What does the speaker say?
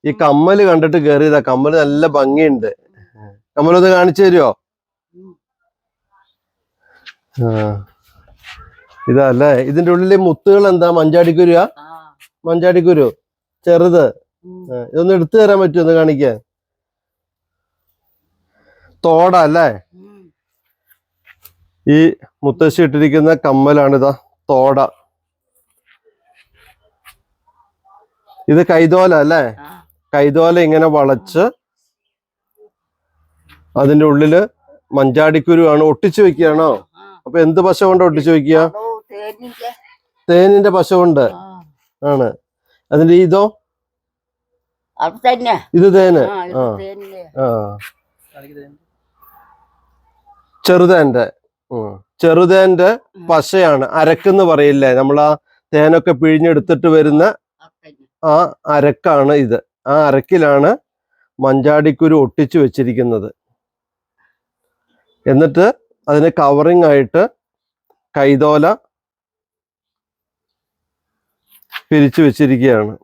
ഈ കമ്മല് കണ്ടിട്ട് കയറിയതാ. കമ്മല് നല്ല ഭംഗിയുണ്ട്. കമ്മലൊന്ന് കാണിച്ചു തരുമോ? ഇതല്ലേ ഇതിന്റെ ഉള്ളില് മുത്തുകൾ എന്താ? മഞ്ചാടിക്കുരുവാ? മഞ്ചാടിക്കുരു ചെറുത്. ഇതൊന്ന് എടുത്തു തരാൻ പറ്റുമോ? ഒന്ന് കാണിക്കാൻ. തോട അല്ലേ? ഈ മുത്തശ്ശി ഇട്ടിരിക്കുന്ന കമ്മലാണിതാ തോട. ഇത് കൈതോല അല്ലേ? കൈതോല ഇങ്ങനെ വളച്ച് അതിന്റെ ഉള്ളില് മഞ്ചാടിക്കുരു ആണ്. ഒട്ടിച്ചു വെക്കുകയാണോ? അപ്പൊ എന്ത് പശ കൊണ്ട് ഒട്ടിച്ചു വെക്കുക? തേനിന്റെ പശ കൊണ്ട് ആണ്. അതിന്റെ ഇതോ? ഇത് തേന്. ചെറുതേന്റെ ചെറുതേന്റെ പശയാണ്. അരക്കെന്ന് പറയില്ലേ നമ്മളാ തേനൊക്കെ പിഴിഞ്ഞെടുത്തിട്ട് വരുന്ന ആ അരക്കാണ് ഇത്. ആ അരക്കിലാണ് മഞ്ചാടിക്കുരു ഒട്ടിച്ചു വെച്ചിരിക്കുന്നത്. എന്നിട്ട് അതിന് കവറിങ് ആയിട്ട് കൈതോല പിരിച്ചു വെച്ചിരിക്കുകയാണ്.